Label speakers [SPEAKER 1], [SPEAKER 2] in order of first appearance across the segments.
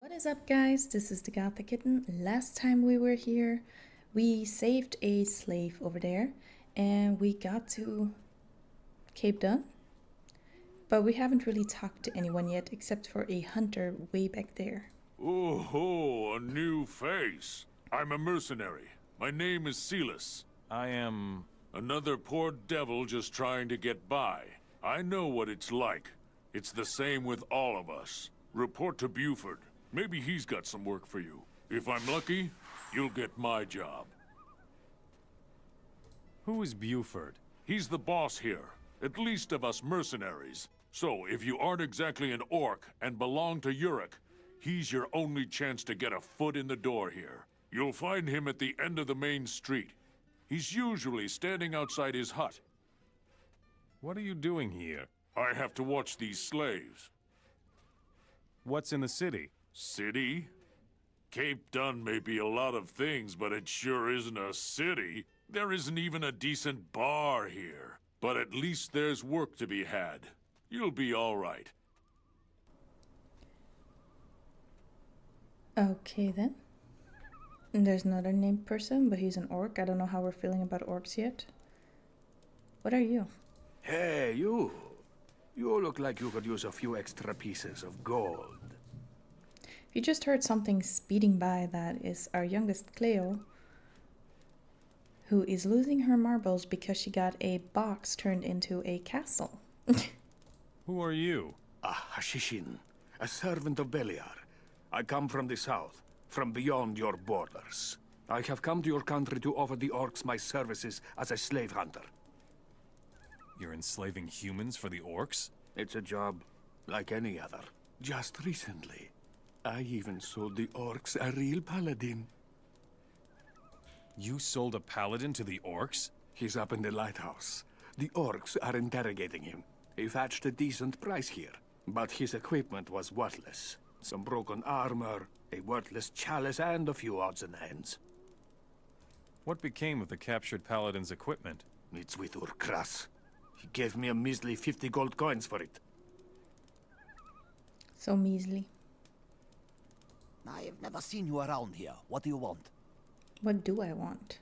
[SPEAKER 1] What is up, guys? This is the Gothic kitten. Last time we were here, we saved a slave over there and we got to Cape Dun, but we haven't really talked to anyone yet except for a hunter way back there.
[SPEAKER 2] Oh, a new face. I'm a mercenary. My name is Silas.
[SPEAKER 3] I am...
[SPEAKER 2] Another poor devil just trying to get by. I know what it's like. It's the same with all of us. Report to Buford. Maybe he's got some work for you. If I'm lucky, you'll get my job.
[SPEAKER 3] Who is Buford?
[SPEAKER 2] He's the boss here, at least of us mercenaries. So, if you aren't exactly an orc and belong to Uruk, he's your only chance to get a foot in the door here. You'll find him at the end of the main street. He's usually standing outside his hut.
[SPEAKER 3] What are you doing here?
[SPEAKER 2] I have to watch these slaves.
[SPEAKER 3] What's in the city?
[SPEAKER 2] City? Cape Dun may be a lot of things, but it sure isn't a city. There isn't even a decent bar here. But at least there's work to be had. You'll be all right.
[SPEAKER 1] Okay then. And there's another named person, but he's an orc. I don't know how we're feeling about orcs yet. What are you?
[SPEAKER 4] Hey, you. You look like you could use a few extra pieces of gold.
[SPEAKER 1] If you just heard something speeding by, that is our youngest Cleo, who is losing her marbles because she got a box turned into a castle.
[SPEAKER 3] Who are you?
[SPEAKER 4] A Hashishin, a servant of Beliar. I come from the south, from beyond your borders. I have come to your country to offer the orcs my services as a slave hunter.
[SPEAKER 3] You're enslaving humans for the orcs?
[SPEAKER 4] It's a job like any other. Just recently, I even sold the orcs a real paladin.
[SPEAKER 3] You sold a paladin to the orcs?
[SPEAKER 4] He's up in the lighthouse. The orcs are interrogating him. He fetched a decent price here, but his equipment was worthless. Some broken armor, a worthless chalice, and a few odds and ends.
[SPEAKER 3] What became of the captured paladin's equipment?
[SPEAKER 4] It's with Urkras. He gave me a measly 50 gold coins for it.
[SPEAKER 1] So measly.
[SPEAKER 5] I've never seen you around here. What do you want?
[SPEAKER 1] What do I want?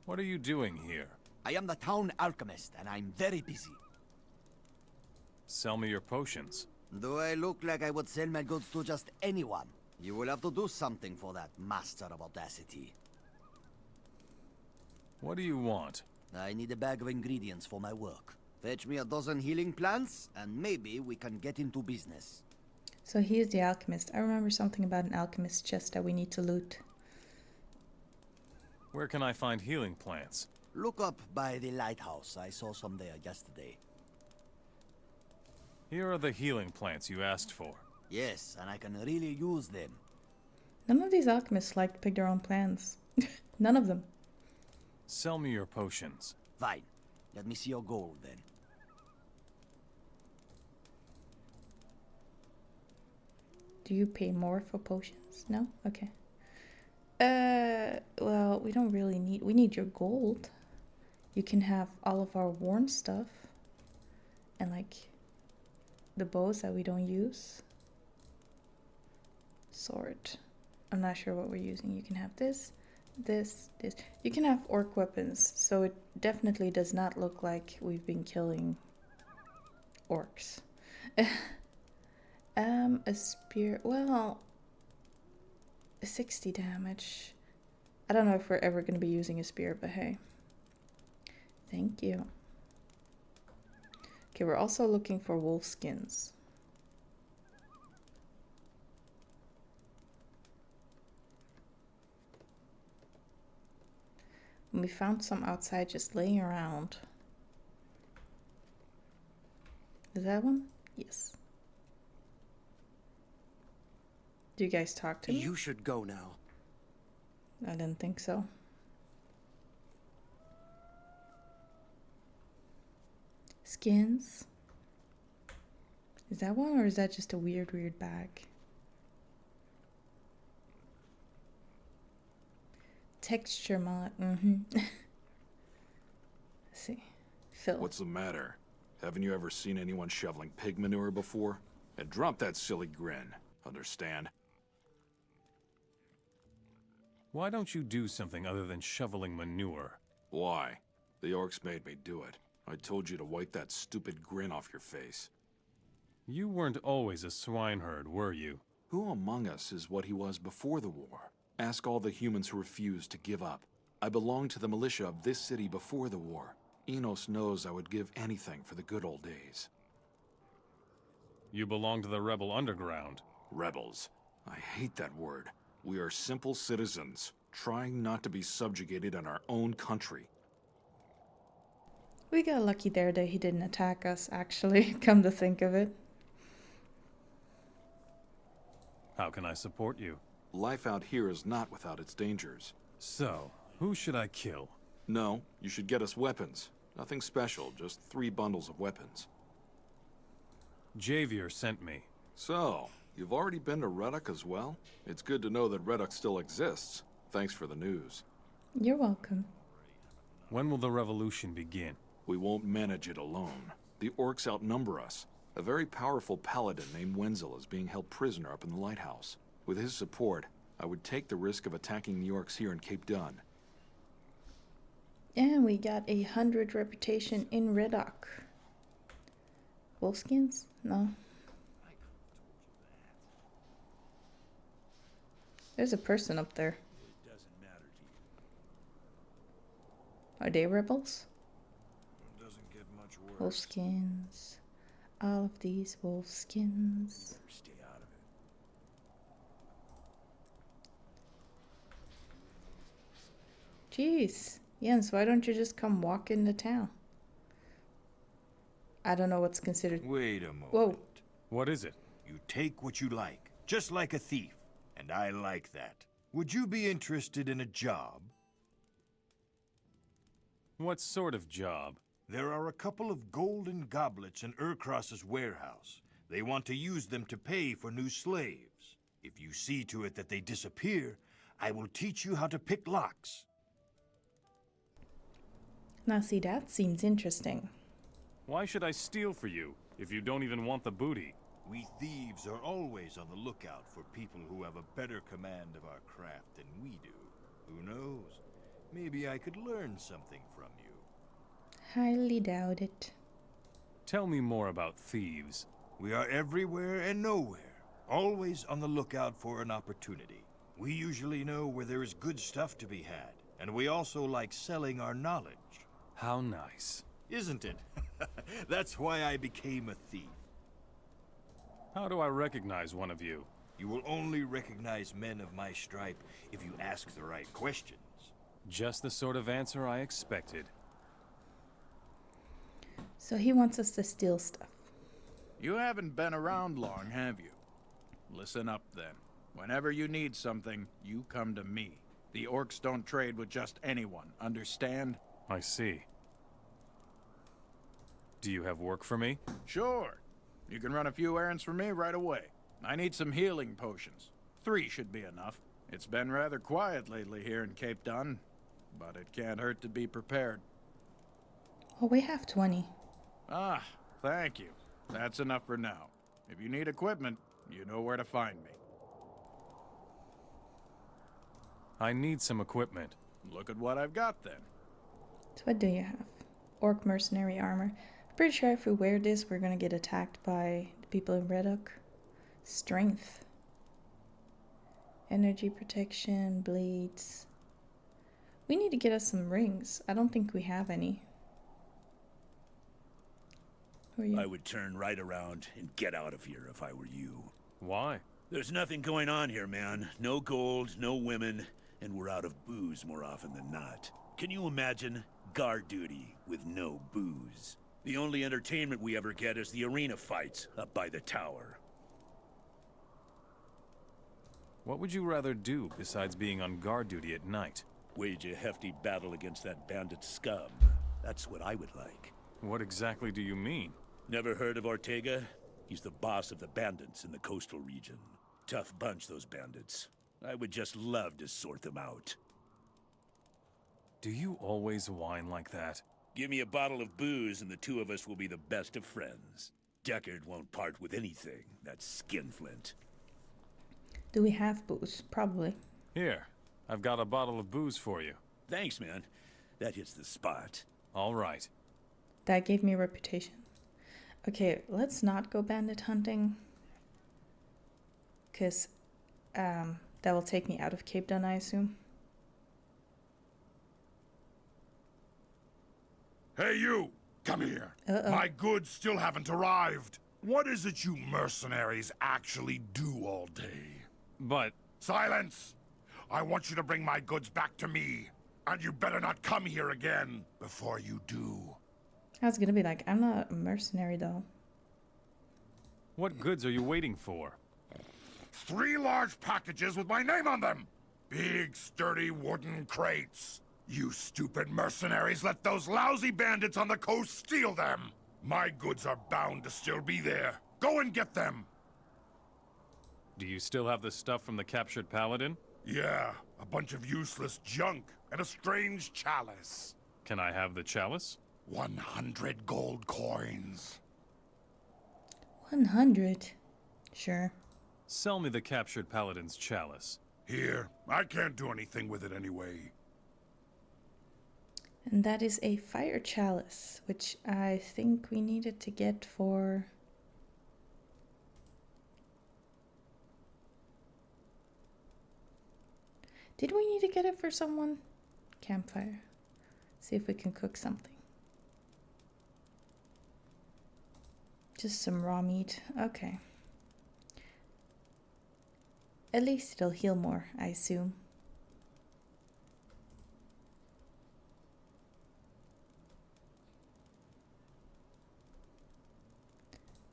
[SPEAKER 3] What are you doing here?
[SPEAKER 5] I am the town alchemist, and I'm very busy.
[SPEAKER 3] Sell me your potions.
[SPEAKER 5] Do I look like I would sell my goods to just anyone? You will have to do something for that, Master of Audacity.
[SPEAKER 3] What do you want?
[SPEAKER 5] I need a bag of ingredients for my work. Fetch me a dozen healing plants, and maybe we can get into business.
[SPEAKER 1] So he is the alchemist. I remember something about an alchemist chest that we need to loot.
[SPEAKER 3] Where can I find healing plants?
[SPEAKER 5] Look up by the lighthouse. I saw some there yesterday.
[SPEAKER 3] Here are the healing plants you asked for.
[SPEAKER 5] Yes, and I can really use them.
[SPEAKER 1] None of these alchemists like to pick their own plans. None of them.
[SPEAKER 3] Sell me your potions.
[SPEAKER 5] Fine. Let me see your gold, then.
[SPEAKER 1] Do you pay more for potions? No? Okay. Well, we don't really need... We need your gold. You can have all of our worn stuff. And, like, the bows that we don't use. Sword. I'm not sure what we're using. You can have this, this. You can have orc weapons. So it definitely does not look like we've been killing orcs. A spear, well, 60 damage. I don't know if we're ever going to be using a spear, but hey. Thank you. Okay, we're also looking for wolf skins. We found some outside just laying around. Is that one? Yes. Do you guys talk to me?
[SPEAKER 6] You should go now.
[SPEAKER 1] I didn't think so. Skins. Is that one, or is that just a weird bag? Texture mod. Let's see. Phil.
[SPEAKER 7] What's the matter? Haven't you ever seen anyone shoveling pig manure before? And drop that silly grin. Understand?
[SPEAKER 3] Why don't you do something other than shoveling manure?
[SPEAKER 7] Why? The orcs made me do it. I told you to wipe that stupid grin off your face.
[SPEAKER 3] You weren't always a swineherd, were you?
[SPEAKER 7] Who among us is what he was before the war? Ask all the humans who refused to give up. I belonged to the militia of this city before the war. Enos knows I would give anything for the good old days.
[SPEAKER 3] You belong to the rebel underground.
[SPEAKER 7] Rebels. I hate that word. We are simple citizens, trying not to be subjugated in our own country.
[SPEAKER 1] We got lucky there that he didn't attack us, actually, come to think of it.
[SPEAKER 3] How can I support you?
[SPEAKER 7] Life out here is not without its dangers.
[SPEAKER 3] So, who should I kill?
[SPEAKER 7] No, you should get us weapons. Nothing special, just 3 bundles of weapons.
[SPEAKER 3] Javier sent me.
[SPEAKER 7] So, you've already been to Reddock as well? It's good to know that Reddock still exists. Thanks for the news.
[SPEAKER 1] You're welcome.
[SPEAKER 3] When will the revolution begin?
[SPEAKER 7] We won't manage it alone. The orcs outnumber us. A very powerful paladin named Wenzel is being held prisoner up in the lighthouse. With his support, I would take the risk of attacking the orcs here in Cape Dun.
[SPEAKER 1] And we got 100 reputation in Reddock. Wolfskins? No. There's a person up there.
[SPEAKER 6] It doesn't matter to you.
[SPEAKER 1] Are they rebels?
[SPEAKER 6] It doesn't get much worse.
[SPEAKER 1] Wolfskins. All of these wolfskins.
[SPEAKER 6] Stay out of it.
[SPEAKER 1] Jeez. Jens, why don't you just come walk into town? I don't know what's considered.
[SPEAKER 6] Wait a moment.
[SPEAKER 1] Whoa.
[SPEAKER 3] What is it?
[SPEAKER 6] You take what you like, just like a thief. And I like that. Would you be interested in a job?
[SPEAKER 3] What sort of job?
[SPEAKER 6] There are a couple of golden goblets in Urkros's warehouse. They want to use them to pay for new slaves. If you see to it that they disappear, I will teach you how to pick locks.
[SPEAKER 1] Now see, that seems interesting.
[SPEAKER 3] Why should I steal for you, if you don't even want the booty?
[SPEAKER 6] We thieves are always on the lookout for people who have a better command of our craft than we do. Who knows? Maybe I could learn something from you.
[SPEAKER 1] Highly doubt it.
[SPEAKER 3] Tell me more about thieves.
[SPEAKER 6] We are everywhere and nowhere, always on the lookout for an opportunity. We usually know where there is good stuff to be had, and we also like selling our knowledge.
[SPEAKER 3] How nice.
[SPEAKER 6] Isn't it? That's why I became a thief.
[SPEAKER 3] How do I recognize one of you?
[SPEAKER 6] You will only recognize men of my stripe if you ask the right questions.
[SPEAKER 3] Just the sort of answer I expected.
[SPEAKER 1] So he wants us to steal stuff.
[SPEAKER 8] You haven't been around long, have you? Listen up, then. Whenever you need something, you come to me. The orcs don't trade with just anyone, understand?
[SPEAKER 3] I see. Do you have work for me?
[SPEAKER 8] Sure. You can run a few errands for me right away. I need some healing potions. 3 should be enough. It's been rather quiet lately here in Cape Dun, but it can't hurt to be prepared.
[SPEAKER 1] Well, we have 20.
[SPEAKER 8] Ah, thank you. That's enough for now. If you need equipment, you know where to find me.
[SPEAKER 3] I need some equipment.
[SPEAKER 8] Look at what I've got, then.
[SPEAKER 1] So what do you have? Orc mercenary armor. I'm pretty sure if we wear this, we're gonna get attacked by the people in Reddock. Strength. Energy protection, blades. We need to get us some rings. I don't think we have any. Who are you?
[SPEAKER 9] I would turn right around and get out of here if I were you.
[SPEAKER 3] Why?
[SPEAKER 9] There's nothing going on here, man. No gold, no women, and we're out of booze more often than not. Can you imagine guard duty with no booze? The only entertainment we ever get is the arena fights up by the tower.
[SPEAKER 3] What would you rather do besides being on guard duty at night?
[SPEAKER 9] Wage a hefty battle against that bandit scum. That's what I would like.
[SPEAKER 3] What exactly do you mean?
[SPEAKER 9] Never heard of Ortega? He's the boss of the bandits in the coastal region. Tough bunch, those bandits. I would just love to sort them out.
[SPEAKER 3] Do you always whine like that?
[SPEAKER 9] Give me a bottle of booze and the two of us will be the best of friends. Deckard won't part with anything, that skinflint.
[SPEAKER 1] Do we have booze? Probably.
[SPEAKER 3] Here, I've got a bottle of booze for you.
[SPEAKER 9] Thanks, man. That hits the spot.
[SPEAKER 3] All right.
[SPEAKER 1] That gave me a reputation. Okay, let's not go bandit hunting. Because that will take me out of Cape Dun, I assume.
[SPEAKER 10] Hey, you! Come here.
[SPEAKER 1] Uh-oh.
[SPEAKER 10] My goods still haven't arrived. What is it you mercenaries actually do all day?
[SPEAKER 3] But...
[SPEAKER 10] Silence! I want you to bring my goods back to me. And you better not come here again before you do.
[SPEAKER 1] I was gonna be like, I'm not a mercenary though.
[SPEAKER 3] what goods are you waiting for?
[SPEAKER 10] 3 large packages with my name on them. Big, sturdy wooden crates. You stupid mercenaries let those lousy bandits on the coast steal them. My goods are bound to still be there. Go and get them.
[SPEAKER 3] Do you still have the stuff from the captured paladin?
[SPEAKER 10] Yeah, a bunch of useless junk and a strange chalice.
[SPEAKER 3] Can I have the chalice?
[SPEAKER 10] 100 gold coins.
[SPEAKER 1] 100? Sure.
[SPEAKER 3] Sell me the captured paladin's chalice.
[SPEAKER 10] Here, I can't do anything with it anyway.
[SPEAKER 1] And that is a fire chalice, which I think we needed to get for... Did we need to get it for someone? Campfire. See if we can cook something. Just some raw meat. Okay. At least it'll heal more, I assume.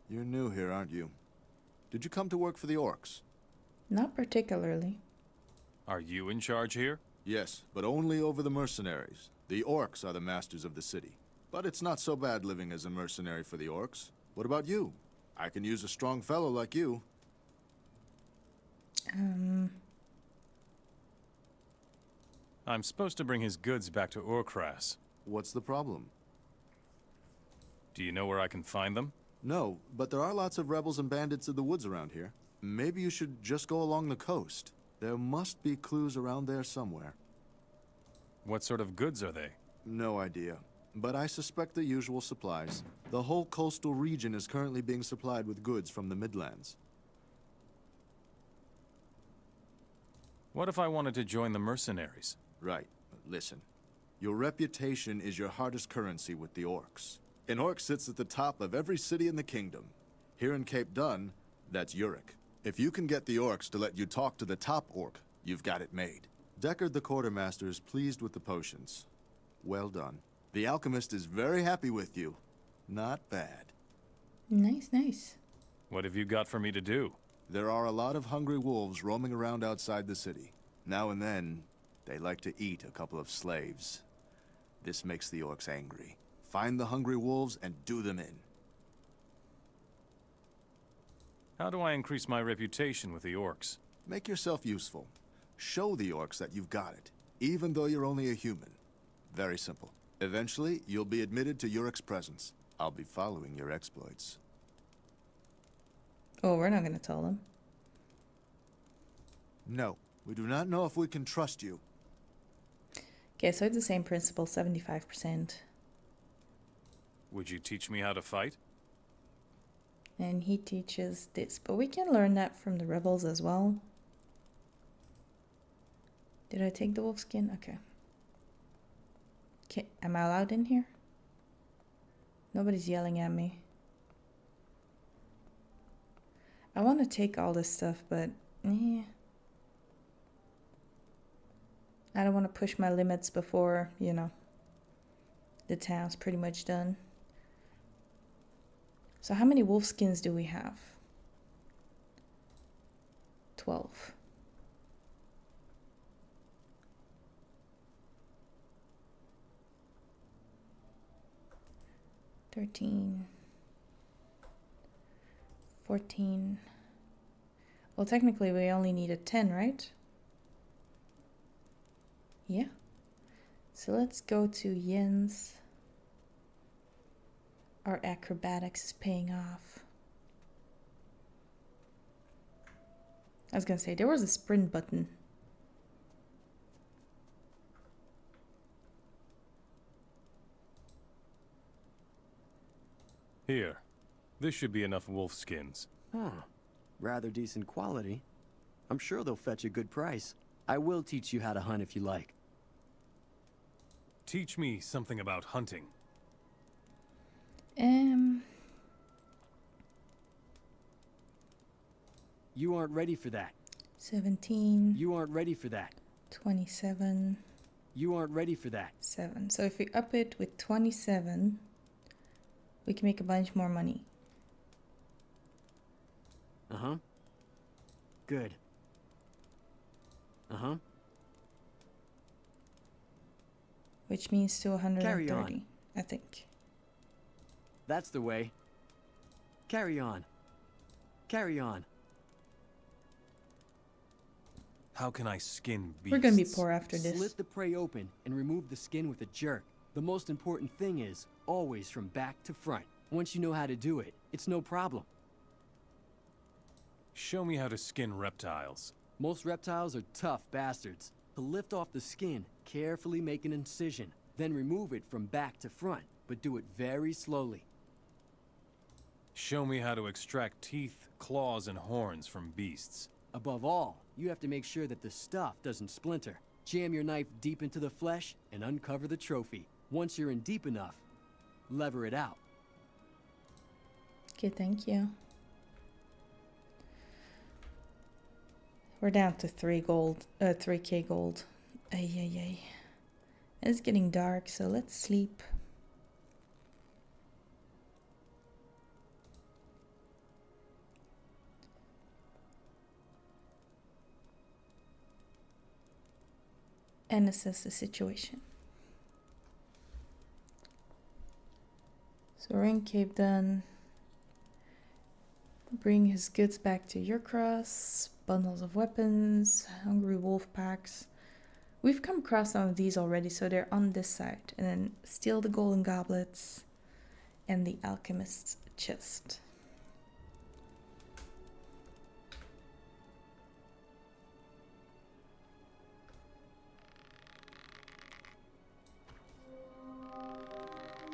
[SPEAKER 11] You're new here, aren't you? Did you come to work for the orcs?
[SPEAKER 1] Not particularly.
[SPEAKER 3] Are you in charge here?
[SPEAKER 11] Yes, but only over the mercenaries. The orcs are the masters of the city. But it's not so bad living as a mercenary for the orcs. What about you? I can use a strong fellow like you.
[SPEAKER 3] I'm supposed to bring his goods back to Urkras.
[SPEAKER 11] What's the problem?
[SPEAKER 3] Do you know where I can find them?
[SPEAKER 11] No, but there are lots of rebels and bandits in the woods around here. Maybe you should just go along the coast. There must be clues around there somewhere.
[SPEAKER 3] What sort of goods are they?
[SPEAKER 11] No idea. But I suspect the usual supplies. The whole coastal region is currently being supplied with goods from the Midlands.
[SPEAKER 3] What if I wanted to join the mercenaries?
[SPEAKER 11] Right. Listen. Your reputation is your hardest currency with the orcs. An orc sits at the top of every city in the kingdom. Here in Cape Dun, that's Uruk. If you can get the orcs to let you talk to the top orc, you've got it made. Deckard the quartermaster is pleased with the potions. Well done. The alchemist is very happy with you. Not bad.
[SPEAKER 1] Nice, nice.
[SPEAKER 3] What have you got for me to do?
[SPEAKER 11] There are a lot of hungry wolves roaming around outside the city. Now and then, they like to eat a couple of slaves. This makes the orcs angry. Find the hungry wolves and do them in.
[SPEAKER 3] How do I increase my reputation with the orcs?
[SPEAKER 11] Make yourself useful. Show the orcs that you've got it, even though you're only a human. Very simple. Eventually, you'll be admitted to Uruk's presence. I'll be following your exploits.
[SPEAKER 1] Oh, we're not going to tell them.
[SPEAKER 11] No, we do not know if we can trust you.
[SPEAKER 1] Okay, so it's the same principle, 75%.
[SPEAKER 3] Would you teach me how to fight?
[SPEAKER 1] And he teaches this, but we can learn that from the rebels as well. Did I take the wolf skin? Okay. Okay, am I allowed in here? Nobody's yelling at me. I want to take all this stuff, but I don't want to push my limits before, you know, the town's pretty much done. So how many wolf skins do we have? 12. $13. 14. Well, technically we only needed 10, right? Yeah. So let's go to Jens. Our acrobatics is paying off. I was gonna say, there was a sprint button.
[SPEAKER 3] Here. This should be enough wolf skins.
[SPEAKER 12] Huh. Rather decent quality. I'm sure they'll fetch a good price. I will teach you how to hunt if you like.
[SPEAKER 3] Teach me something about hunting.
[SPEAKER 12] You aren't ready for that.
[SPEAKER 1] 17.
[SPEAKER 12] You aren't ready for that.
[SPEAKER 1] 27.
[SPEAKER 12] You aren't ready for that.
[SPEAKER 1] 7. So if we up it with 27, we can make a bunch more money.
[SPEAKER 12] Uh-huh. Good. Uh-huh.
[SPEAKER 1] Which means to 130,
[SPEAKER 12] Carry on.
[SPEAKER 1] I think.
[SPEAKER 12] That's the way. Carry on. Carry on.
[SPEAKER 3] How can I skin beasts?
[SPEAKER 1] We're gonna be poor after this.
[SPEAKER 12] Slit the prey open and remove the skin with a jerk. The most important thing is always from back to front. Once you know how to do it, it's no problem.
[SPEAKER 3] Show me how to skin reptiles.
[SPEAKER 12] Most reptiles are tough bastards. To lift off the skin, carefully make an incision, then remove it from back to front, but do it very slowly.
[SPEAKER 3] Show me how to extract teeth, claws, and horns from beasts.
[SPEAKER 12] Above all, you have to make sure that the stuff doesn't splinter. Jam your knife deep into the flesh and uncover the trophy. Once you're in deep enough, lever it out.
[SPEAKER 1] Okay, thank you. We're down to 3K gold. Ay, ay, ay. It's getting dark, so let's sleep. And assess the situation. So we're in Cape Dun. Bring his goods back to your cross. Bundles of weapons. Hungry wolf packs. We've come across some of these already, so they're on this side. And then steal the golden goblets and the alchemist's chest.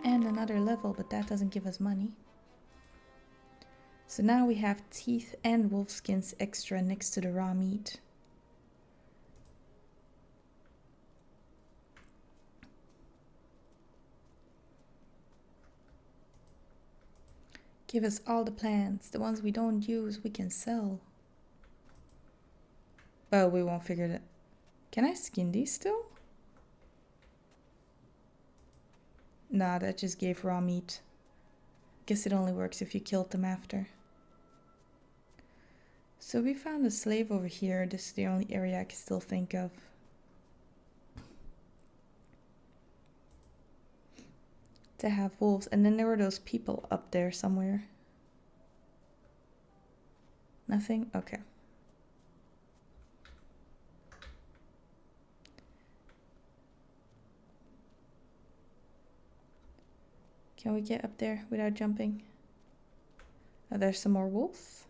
[SPEAKER 1] And another level, but that doesn't give us money. So now we have teeth and wolf skins extra next to the raw meat. Give us all the plants. The ones we don't use, we can sell. But we won't figure that. Can I skin these still? Nah, that just gave raw meat. Guess it only works if you killed them after. So we found a slave over here. This is the only area I can still think of. To have wolves. And then there were those people up there somewhere. Nothing? Okay. Can we get up there without jumping? Oh, there's some more wolves.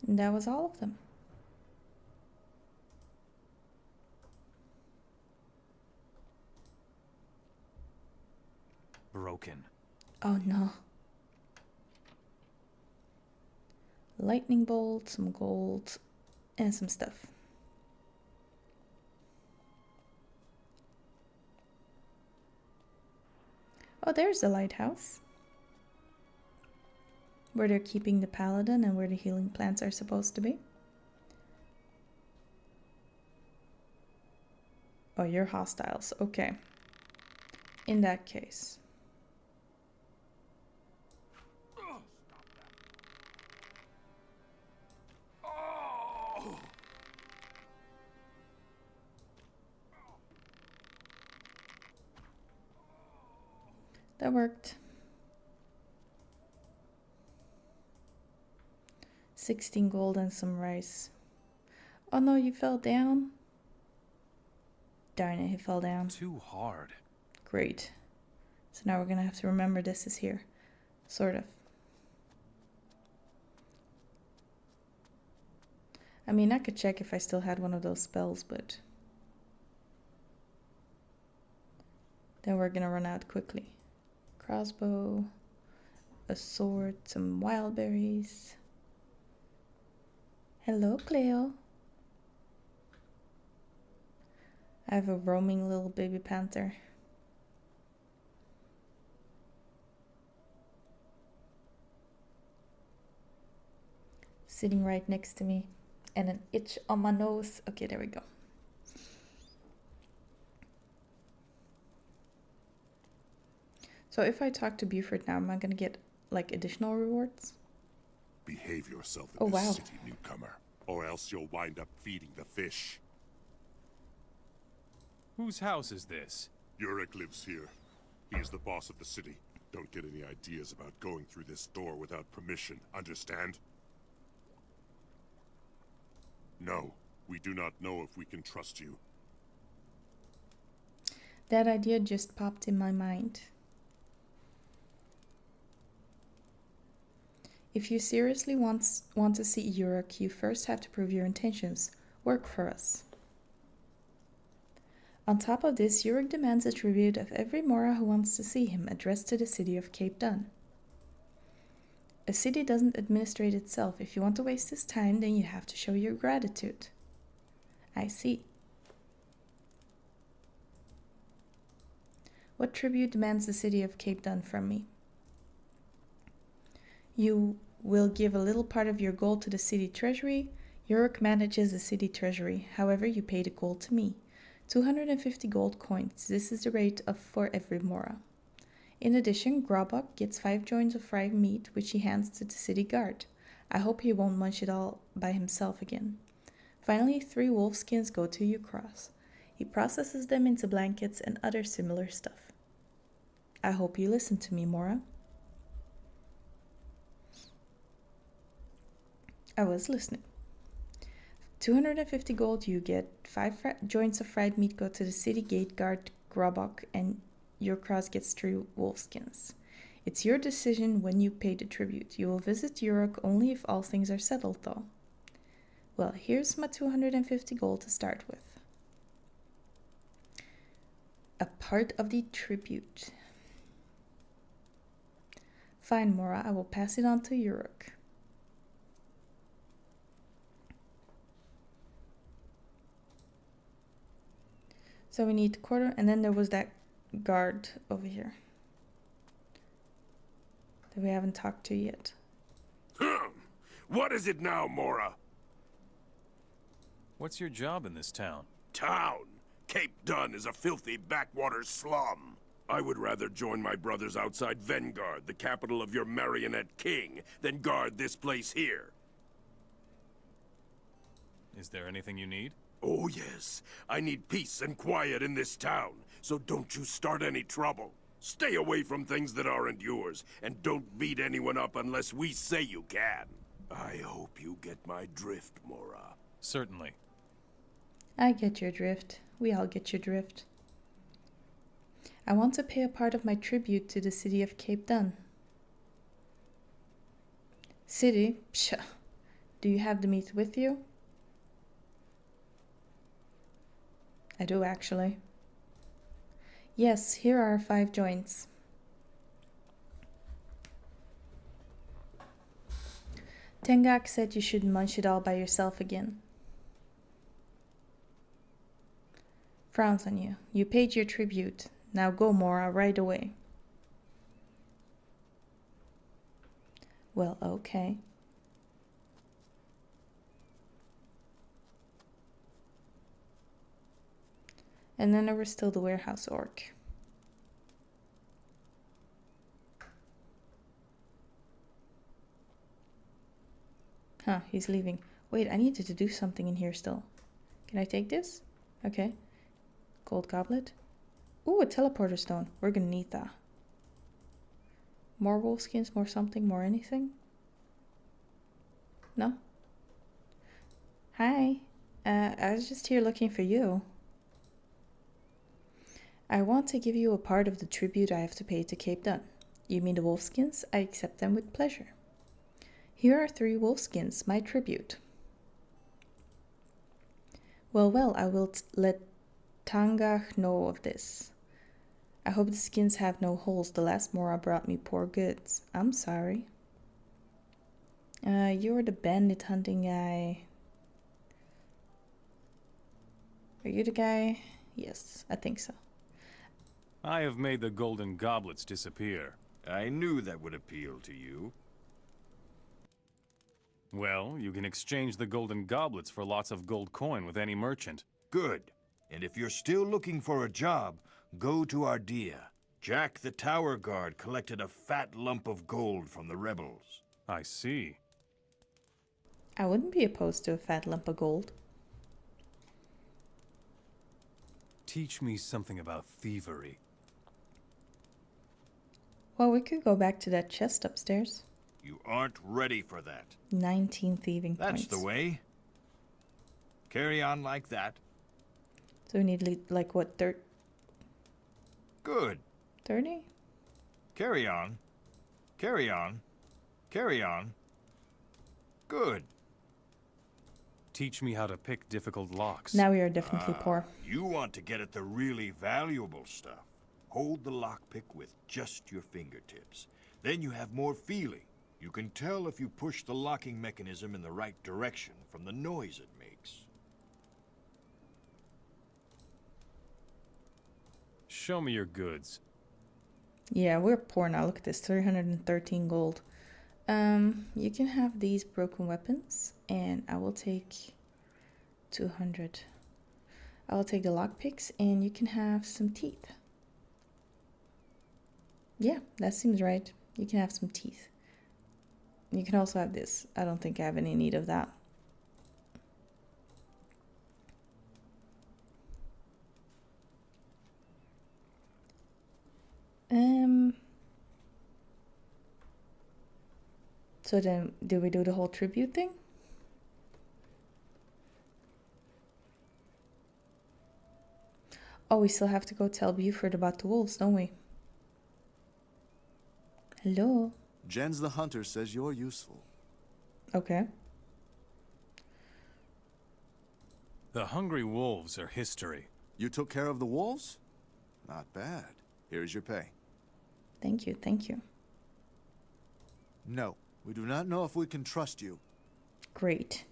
[SPEAKER 1] And that was all of them.
[SPEAKER 3] Broken.
[SPEAKER 1] Oh no. Lightning bolt, some gold, and some stuff. Oh, there's the lighthouse. Where they're keeping the paladin and where the healing plants are supposed to be. Oh, you're hostiles. Okay. In that case. That worked. 16 gold and some rice. Oh no, you fell down? Darn it, he fell down.
[SPEAKER 3] Too hard.
[SPEAKER 1] Great. So now we're gonna have to remember this is here. Sort of. I mean, I could check if I still had one of those spells, but then we're gonna run out quickly. Crossbow, a sword, some wild berries. Hello, Cleo. I have a roaming little baby panther. Sitting right next to me and an itch on my nose. Okay, there we go. So if I talk to Buford now, am I gonna get like additional rewards?
[SPEAKER 10] Behave yourself in
[SPEAKER 1] Oh,
[SPEAKER 10] this
[SPEAKER 1] wow.
[SPEAKER 10] city, newcomer, or else you'll wind up feeding the fish.
[SPEAKER 3] Whose house is this?
[SPEAKER 10] Yurik lives here. He's the boss of the city. Don't get any ideas about going through this door without permission, understand? No, we do not know if we can trust you.
[SPEAKER 1] That idea just popped in my mind. If you seriously want to see Yurik, you first have to prove your intentions. Work for us. On top of this, Yurik demands a tribute of every Mora who wants to see him, addressed to the city of Cape Dun. A city doesn't administrate itself. If you want to waste his time, then you have to show your gratitude. I see. What tribute demands the city of Cape Dun from me? You will give a little part of your gold to the city treasury. Yurik manages the city treasury. However, you pay the gold to me. 250 gold coins. This is the rate for every Mora. In addition, Grobok gets 5 joints of fried meat, which he hands to the city guard. I hope he won't munch it all by himself again. Finally, 3 wolf skins go to Ukros. He processes them into blankets and other similar stuff. I hope you listen to me, Mora. I was listening. 250 gold, you get 5 joints of fried meat go to the city gate guard Grobok, and your cross gets 3 wolfskins. It's your decision when you pay the tribute. You will visit Yurik only if all things are settled, though. Well, here's my 250 gold to start with. A part of the tribute. Fine, Mora, I will pass it on to Yurik. So we need quarter, and then there was that guard over here that we haven't talked to yet.
[SPEAKER 10] What is it now, Mora?
[SPEAKER 3] What's your job in this town?
[SPEAKER 10] Town! Cape Dun is a filthy backwater slum. I would rather join my brothers outside Vanguard, the capital of your marionette king, than guard this place here.
[SPEAKER 3] Is there anything you need?
[SPEAKER 10] Oh yes, I need peace and quiet in this town, so don't you start any trouble. Stay away from things that aren't yours, and don't beat anyone up unless we say you can. I hope you get my drift, Mora.
[SPEAKER 3] Certainly.
[SPEAKER 1] I get your drift. We all get your drift. I want to pay a part of my tribute to the city of Cape Dun. City? Psha. Do you have the meat with you? I do, actually. Yes, here are 5 joints. Tengak said you shouldn't munch it all by yourself again. Frowns on you. You paid your tribute. Now go, Mora, right away. Well, okay. And then there was still the warehouse orc. Huh, he's leaving. Wait, I needed to do something in here still. Can I take this? Okay. Gold goblet. Ooh, a teleporter stone. We're gonna need that. More wolfskins, more something, more anything? No? Hi. I was just here looking for you. I want to give you a part of the tribute I have to pay to Cape Dun. You mean the wolfskins? I accept them with pleasure. Here are 3 wolfskins, my tribute. Well, I will let Tangach know of this. I hope the skins have no holes. The last Mora brought me poor goods. I'm sorry. You're the bandit hunting guy. Are you the guy? Yes, I think so.
[SPEAKER 3] I have made the golden goblets disappear.
[SPEAKER 6] I knew that would appeal to you.
[SPEAKER 3] Well, you can exchange the golden goblets for lots of gold coin with any merchant.
[SPEAKER 6] Good. And if you're still looking for a job, go to Ardea. Jack the tower guard collected a fat lump of gold from the rebels.
[SPEAKER 3] I see.
[SPEAKER 1] I wouldn't be opposed to a fat lump of gold.
[SPEAKER 3] Teach me something about thievery.
[SPEAKER 1] Well, we could go back to that chest upstairs.
[SPEAKER 6] You aren't ready for that.
[SPEAKER 1] 19 thieving points.
[SPEAKER 6] That's the way. Carry on like that.
[SPEAKER 1] So we need like what,
[SPEAKER 6] Good.
[SPEAKER 1] 30?
[SPEAKER 6] Carry on. Carry on. Carry on. Good.
[SPEAKER 3] Teach me how to pick difficult locks.
[SPEAKER 1] Now we are definitely poor.
[SPEAKER 6] You want to get at the really valuable stuff. Hold the lockpick with just your fingertips. Then you have more feeling. You can tell if you push the locking mechanism in the right direction from the noise it makes.
[SPEAKER 3] Show me your goods.
[SPEAKER 1] Yeah, we're poor now. Look at this, 313 gold. You can have these broken weapons, and I will take 200. I will take the lockpicks, and you can have some teeth. Yeah, that seems right. You can have some teeth. You can also have this. I don't think I have any need of that. So then, do we do the whole tribute thing? Oh, we still have to go tell Buford about the wolves, don't we? Hello?
[SPEAKER 11] Jens the Hunter says you're useful.
[SPEAKER 1] Okay.
[SPEAKER 3] The hungry wolves are history.
[SPEAKER 11] You took care of the wolves? Not bad. Here's your pay.
[SPEAKER 1] Thank you, thank you.
[SPEAKER 11] No, we do not know if we can trust you.
[SPEAKER 1] Great.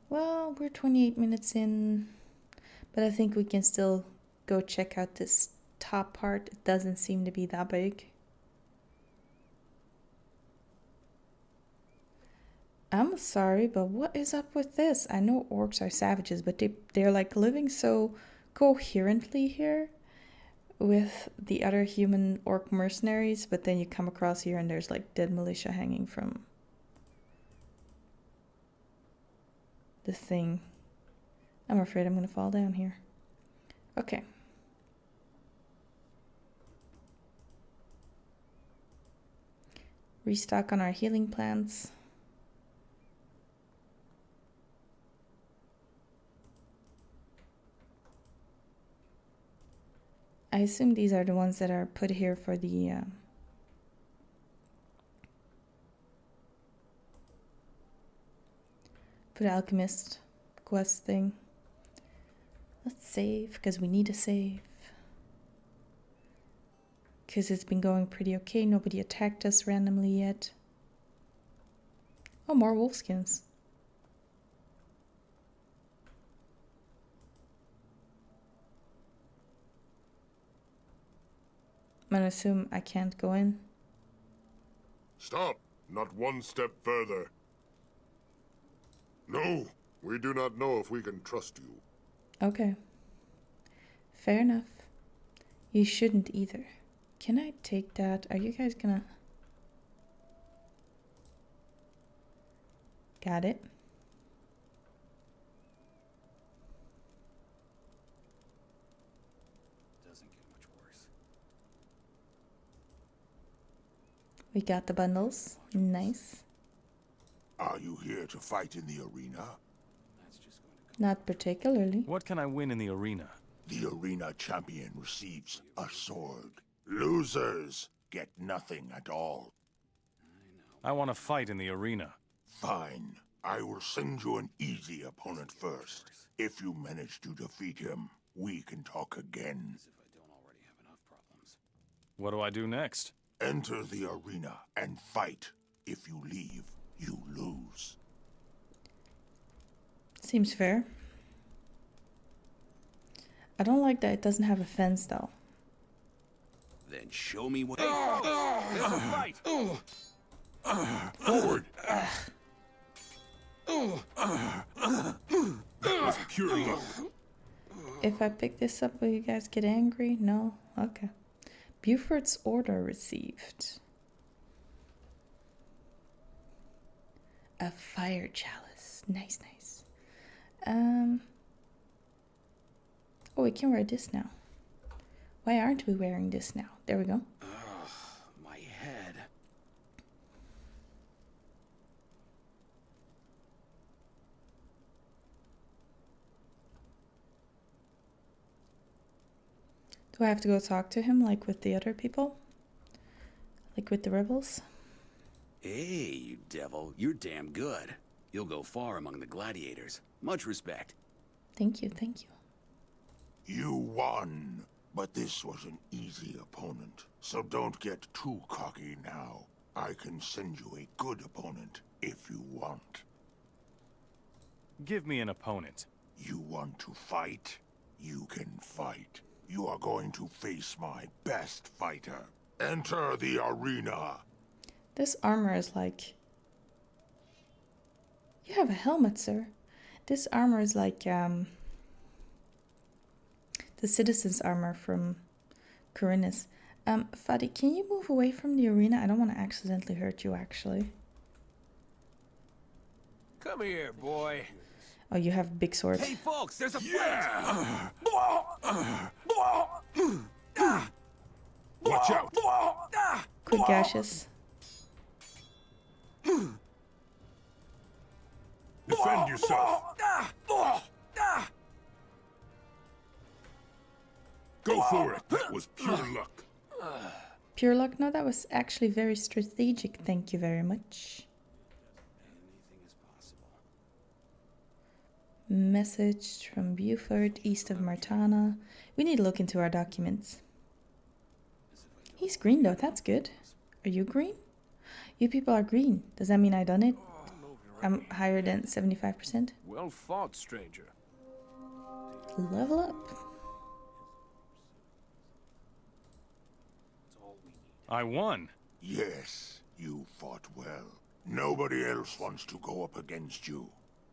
[SPEAKER 1] Well, we're 28 minutes in, but I think we can still go check out this top part. It doesn't seem to be that big. I'm sorry, but what is up with this? I know orcs are savages, but they're like living so coherently here with the other human orc mercenaries, but then you come across here and there's like dead militia hanging from the thing. I'm afraid I'm gonna fall down here. Okay. Restock on our healing plants. I assume these are the ones that are put here for the alchemist quest thing. Let's save, because we need to save. Because it's been going pretty okay. Nobody attacked us randomly yet. Oh, more wolfskins. I'm gonna assume I can't go in.
[SPEAKER 10] Stop! Not one step further. No, we do not know if we can trust you.
[SPEAKER 1] Okay. Fair enough. You shouldn't either. Can I take that? Are you guys gonna... Got it.
[SPEAKER 12] Doesn't get much worse.
[SPEAKER 1] We got the bundles. Nice.
[SPEAKER 10] Are you here to fight in the arena?
[SPEAKER 12] That's just going to come.
[SPEAKER 1] Not particularly.
[SPEAKER 3] What can I win in the arena?
[SPEAKER 10] The arena champion receives a sword. Losers get nothing at all.
[SPEAKER 12] I know.
[SPEAKER 3] I want to fight in the arena.
[SPEAKER 10] Fine. I will send you an easy opponent first. If you manage to defeat him, we can talk again.
[SPEAKER 3] What do I do next?
[SPEAKER 10] Enter the arena and fight. If you leave, you lose.
[SPEAKER 1] Seems fair. I don't like that it doesn't have a fence though.
[SPEAKER 13] Then show me what. Hey, folks, there's a fight.
[SPEAKER 10] Forward! That was pure luck.
[SPEAKER 1] If I pick this up, will you guys get angry? No? Okay. Buford's order received. A fire chalice. Nice, nice. Oh, we can wear this now. Why aren't we wearing this now? There we go.
[SPEAKER 13] My head.
[SPEAKER 1] Do I have to go talk to him like with the other people? Like with the rebels?
[SPEAKER 13] Hey, you devil. You're damn good. You'll go far among the gladiators. Much respect.
[SPEAKER 1] Thank you, thank you.
[SPEAKER 10] You won, but this was an easy opponent. So don't get too cocky now. I can send you a good opponent if you want.
[SPEAKER 3] Give me an opponent.
[SPEAKER 10] You want to fight? You can fight. You are going to face my best fighter. Enter the arena.
[SPEAKER 1] This armor is like... You have a helmet, sir. This armor is like, the citizen's armor from Corinnes. Fadi, can you move away from the arena? I don't want to accidentally hurt you, actually.
[SPEAKER 6] Come here, boy.
[SPEAKER 1] Oh, you have a big sword.
[SPEAKER 13] Hey, folks, there's a
[SPEAKER 10] Yeah! Watch out!
[SPEAKER 1] Quick gashes.
[SPEAKER 10] Defend yourself. Go for it. That was pure luck.
[SPEAKER 1] Pure luck? No, that was actually very strategic. Thank you very much. Message from Buford, east of Martana. We need to look into our documents. He's green though, that's good. Are you green? You people are green. Does that mean I done it? I'm higher than 75%.
[SPEAKER 6] Well fought, stranger.
[SPEAKER 1] Level up.
[SPEAKER 3] I won.
[SPEAKER 10] Yes, you fought well. Nobody else wants to go up against you.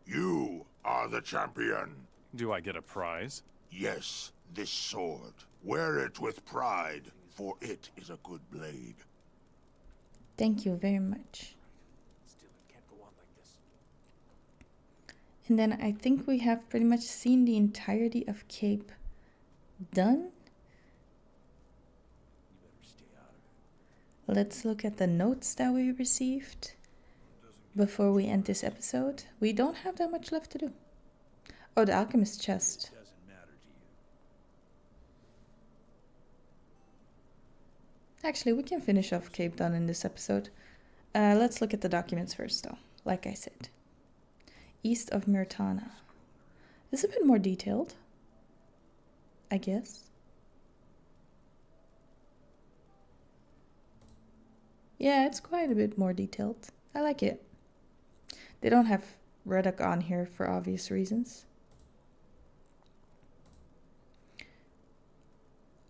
[SPEAKER 10] You are the champion.
[SPEAKER 3] Do I get a prize?
[SPEAKER 10] Yes, this sword. Wear it with pride, for it is a good blade.
[SPEAKER 1] Thank you very much. And then I think we have pretty much seen the entirety of Cape done. Let's look at the notes that we received before we end this episode. We don't have that much left to do. Oh, the alchemist chest. Actually, we can finish off Cape done in this episode. Let's look at the documents first, though. Like I said. East of Myrtana. This is a bit more detailed, I guess. Yeah, it's quite a bit more detailed. I like it. They don't have Reddock on here for obvious reasons.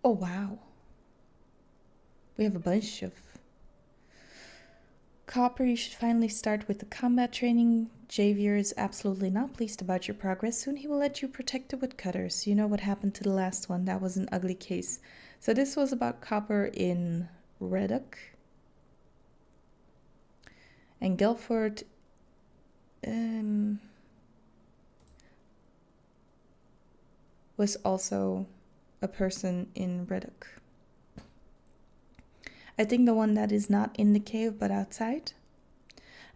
[SPEAKER 1] Oh, wow. We have a bunch of copper. You should finally start with the combat training. Javier is absolutely not pleased about your progress. Soon he will let you protect the woodcutters. You know what happened to the last one. That was an ugly case. So this was about copper in Reddock. And Gelford was also a person in Reddock. I think the one that is not in the cave but outside.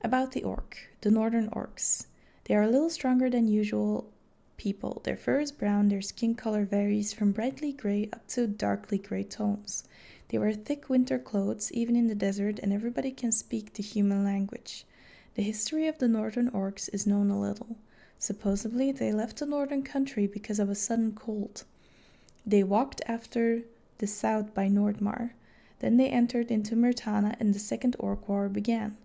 [SPEAKER 1] About the orc, the northern orcs. They are a little stronger than usual people. Their fur is brown, their skin color varies from brightly gray up to darkly gray tones. They wear thick winter clothes, even in the desert, and everybody can speak the human language. The history of the northern orcs is known a little. Supposedly, they left the northern country because of a sudden cold. They walked after the south by Nordmar. Then they entered into Myrtana and the Second Orc War began.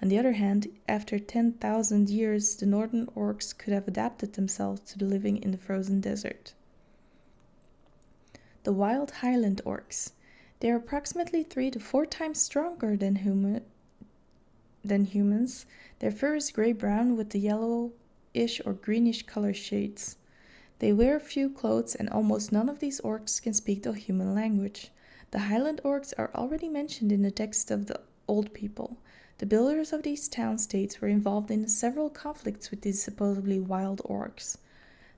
[SPEAKER 1] On the other hand, after 10,000 years, the northern orcs could have adapted themselves to the living in the frozen desert. The wild highland orcs. They are approximately 3 to 4 times stronger than humans. Their fur is gray-brown with the yellowish or greenish color shades. They wear few clothes, and almost none of these orcs can speak the human language. The Highland orcs are already mentioned in the text of the Old People. The builders of these town-states were involved in several conflicts with these supposedly wild orcs.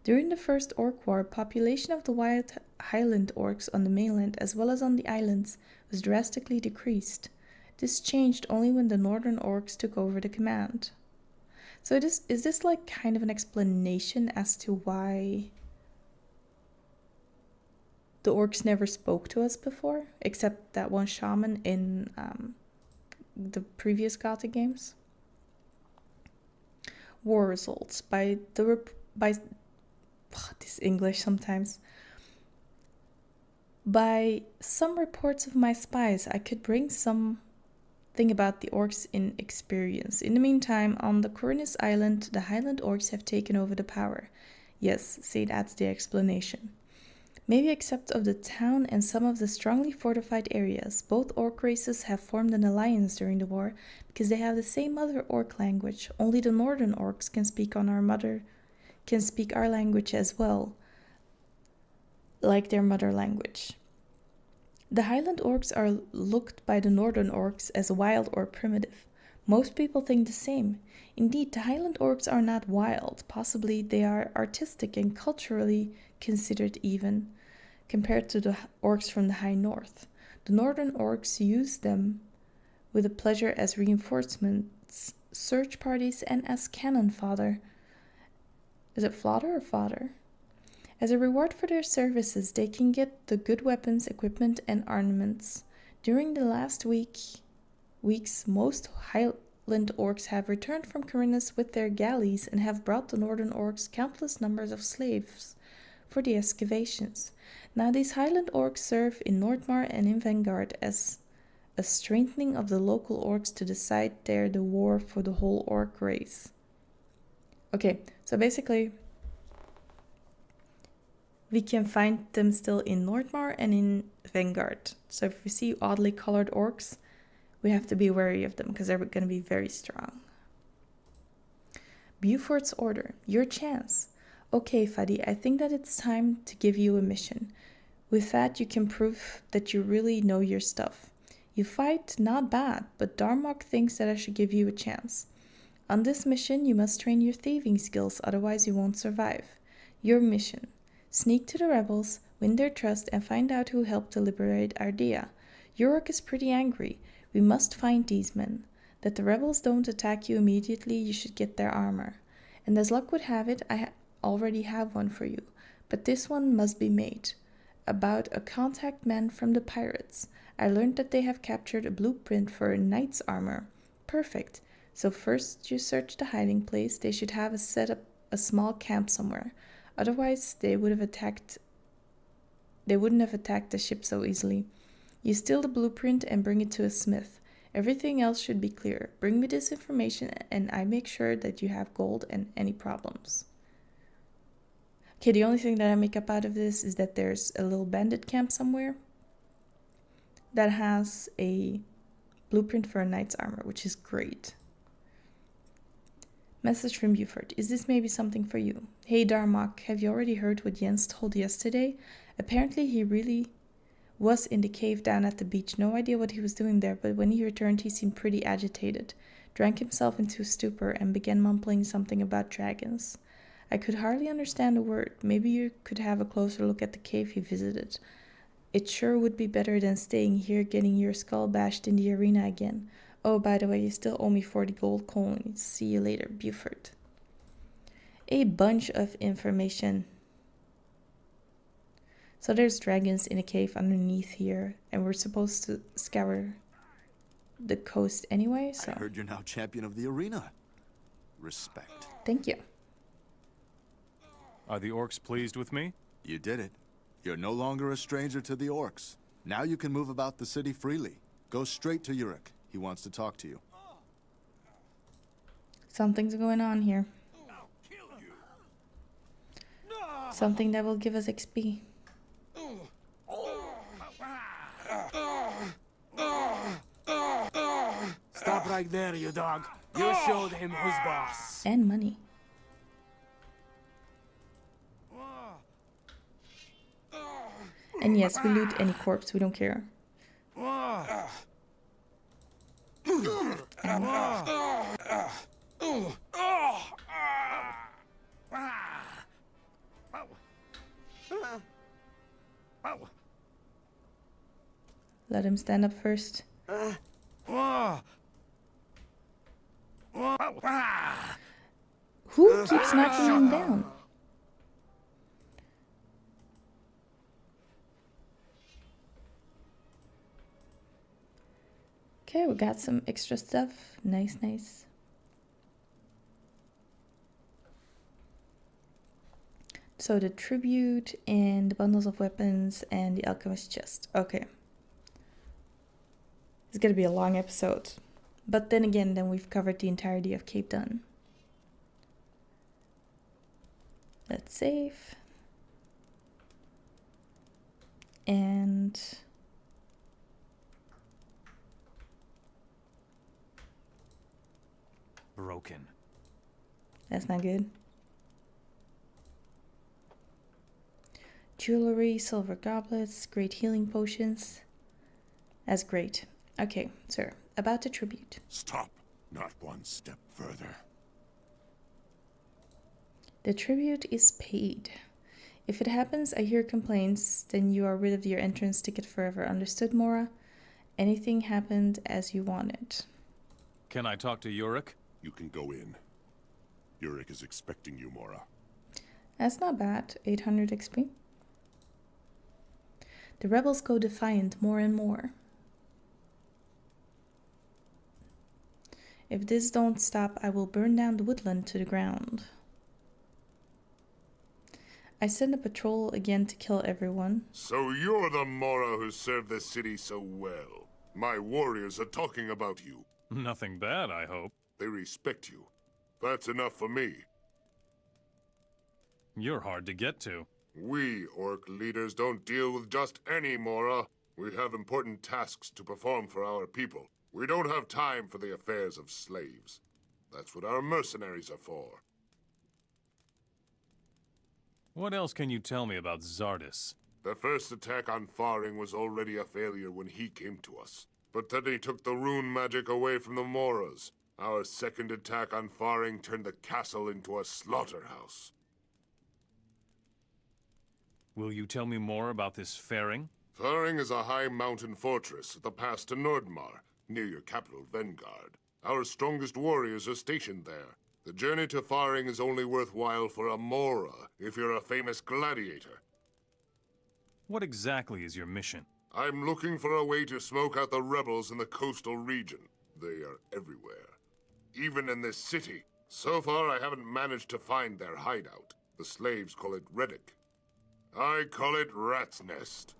[SPEAKER 1] During the First Orc War, population of the wild Highland orcs on the mainland as well as on the islands was drastically decreased. This changed only when the northern orcs took over the command. So is this like kind of an explanation as to why the orcs never spoke to us before, except that one shaman in the previous Gothic games? War results by this English sometimes. By some reports of my spies, I could bring something about the orcs in experience. In the meantime, on the Corynus Island, the Highland orcs have taken over the power. Yes, see, that's the explanation. Maybe except of the town and some of the strongly fortified areas, both orc races have formed an alliance during the war because they have the same mother orc language. Only the northern orcs can speak our language as well, like their mother language. The Highland orcs are looked by the northern orcs as wild or primitive. Most people think the same. Indeed, the Highland orcs are not wild. Possibly they are artistic and culturally considered even, compared to the orcs from the high north. The northern orcs use them with a pleasure as reinforcements, search parties, and as cannon fodder. Is it fodder or fodder? As a reward for their services, they can get the good weapons, equipment, and armaments. During the last weeks, most Highland orcs have returned from Corynus with their galleys and have brought the northern orcs countless numbers of slaves for the excavations. Now these Highland orcs serve in Nordmar and in Vanguard as a strengthening of the local orcs to decide there the war for the whole orc race. Okay, so basically we can find them still in Nordmar and in Vanguard. So if we see oddly colored orcs, we have to be wary of them because they're going to be very strong. Beaufort's order. Your chance. Okay, Fadi, I think that it's time to give you a mission. With that, you can prove that you really know your stuff. You fight not bad, but Darmok thinks that I should give you a chance. On this mission, you must train your thieving skills, otherwise you won't survive. Your mission. Sneak to the rebels, win their trust, and find out who helped to liberate Ardea. Yurok is pretty angry. We must find these men. That the rebels don't attack you immediately, you should get their armor. And as luck would have it, I already have one for you. But this one must be made. About a contact man from the pirates. I learned that they have captured a blueprint for a knight's armor. Perfect. So first you search the hiding place. They should have set up a small camp somewhere. Otherwise, they wouldn't have attacked the ship so easily. You steal the blueprint and bring it to a smith. Everything else should be clear. Bring me this information and I make sure that you have gold and any problems. Okay, the only thing that I make up out of this is that there's a little bandit camp somewhere that has a blueprint for a knight's armor, which is great. Message from Beaufort. Is this maybe something for you? Hey Darmok, have you already heard what Jens told yesterday? Apparently he really was in the cave down at the beach. No idea what he was doing there, but when he returned he seemed pretty agitated. Drank himself into a stupor and began mumbling something about dragons. I could hardly understand a word. Maybe you could have a closer look at the cave he visited. It sure would be better than staying here getting your skull bashed in the arena again. Oh, by the way, you still owe me 40 gold coins. See you later, Beaufort. A bunch of information. So there's dragons in a cave underneath here, and we're supposed to scour the coast anyway, so...
[SPEAKER 11] I heard you're now champion of the arena. Respect.
[SPEAKER 1] Thank you.
[SPEAKER 3] Are the orcs pleased with me?
[SPEAKER 11] You did it. You're no longer a stranger to the orcs. Now you can move about the city freely. Go straight to Yurik. He wants to talk to you.
[SPEAKER 1] Something's going on here. Something that will give us XP.
[SPEAKER 14] Stop right there, you dog. You showed him who's boss.
[SPEAKER 1] And money. And yes, we loot any corpse, we don't care. Let him stand up first. Who keeps knocking him down? Okay, we got some extra stuff. Nice, nice. So the tribute and the bundles of weapons and the alchemist chest. Okay. It's gonna be a long episode. But then again, then we've covered the entirety of Cape Dun. Let's save. And...
[SPEAKER 3] broken.
[SPEAKER 1] That's not good. Jewelry, silver goblets, great healing potions. That's great. Okay, sir, about the tribute.
[SPEAKER 10] Stop. Not one step further.
[SPEAKER 1] The tribute is paid. If it happens, I hear complaints, then you are rid of your entrance ticket forever. Understood, Mora? Anything happened as you wanted.
[SPEAKER 3] Can I talk to Yurik?
[SPEAKER 10] You can go in. Yurik is expecting you, Mora.
[SPEAKER 1] That's not bad. 800 XP. The rebels go defiant more and more. If this don't stop, I will burn down the woodland to the ground. I send a patrol again to kill everyone.
[SPEAKER 10] So you're the Mora who served the city so well. My warriors are talking about you.
[SPEAKER 3] Nothing bad, I hope.
[SPEAKER 10] They respect you. That's enough for me.
[SPEAKER 3] You're hard to get to.
[SPEAKER 10] We, Orc leaders, don't deal with just any Mora. We have important tasks to perform for our people. We don't have time for the affairs of slaves. That's what our mercenaries are for.
[SPEAKER 3] What else can you tell me about Zardis?
[SPEAKER 10] The first attack on Faring was already a failure when he came to us. But then he took the rune magic away from the Moras. Our second attack on Faring turned the castle into a slaughterhouse.
[SPEAKER 3] Will you tell me more about this Faring?
[SPEAKER 10] Faring is a high mountain fortress at the pass to Nordmar, near your capital, Vengard. Our strongest warriors are stationed there. The journey to Faring is only worthwhile for a Mora, if you're a famous gladiator.
[SPEAKER 3] What exactly is your mission?
[SPEAKER 10] I'm looking for a way to smoke out the rebels in the coastal region. They are everywhere. Even in this city. So far, I haven't managed to find their hideout. The slaves call it Reddick. I call it Rat's Nest.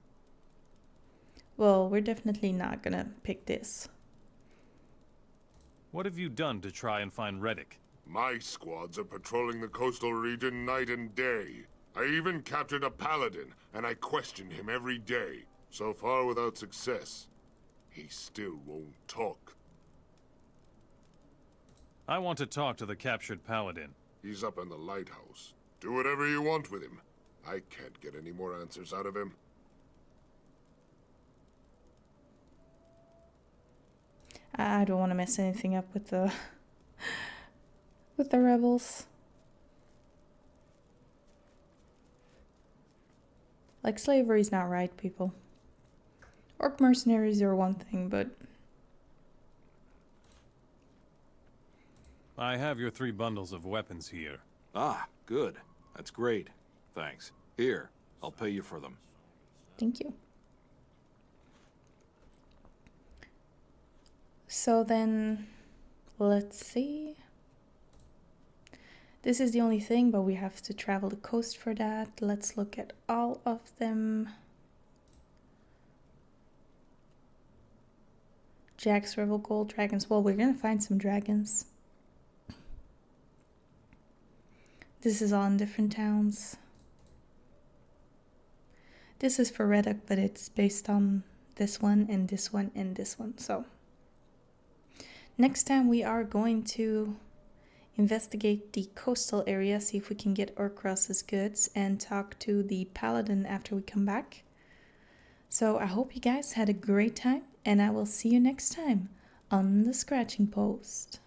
[SPEAKER 1] Well, we're definitely not gonna pick this.
[SPEAKER 3] What have you done to try and find Reddick?
[SPEAKER 10] My squads are patrolling the coastal region night and day. I even captured a paladin, and I questioned him every day. So far without success. He still won't talk.
[SPEAKER 3] I want to talk to the captured paladin.
[SPEAKER 10] He's up in the lighthouse. Do whatever you want with him. I can't get any more answers out of him.
[SPEAKER 1] I don't want to mess anything up with the rebels. Like, slavery's not right, people. Orc mercenaries are one thing, but...
[SPEAKER 3] I have your 3 bundles of weapons here.
[SPEAKER 7] Ah, good. That's great. Thanks. Here, I'll pay you for them.
[SPEAKER 1] Thank you. So then, let's see. This is the only thing, but we have to travel the coast for that. Let's look at all of them. Jack's River Gold Dragons. Well, we're gonna find some dragons. This is all in different towns. This is for Reddock, but it's based on this one and this one and this one. So next time we are going to investigate the coastal area, see if we can get Orcross's goods, and talk to the paladin after we come back. So I hope you guys had a great time, and I will see you next time on the Scratching Post.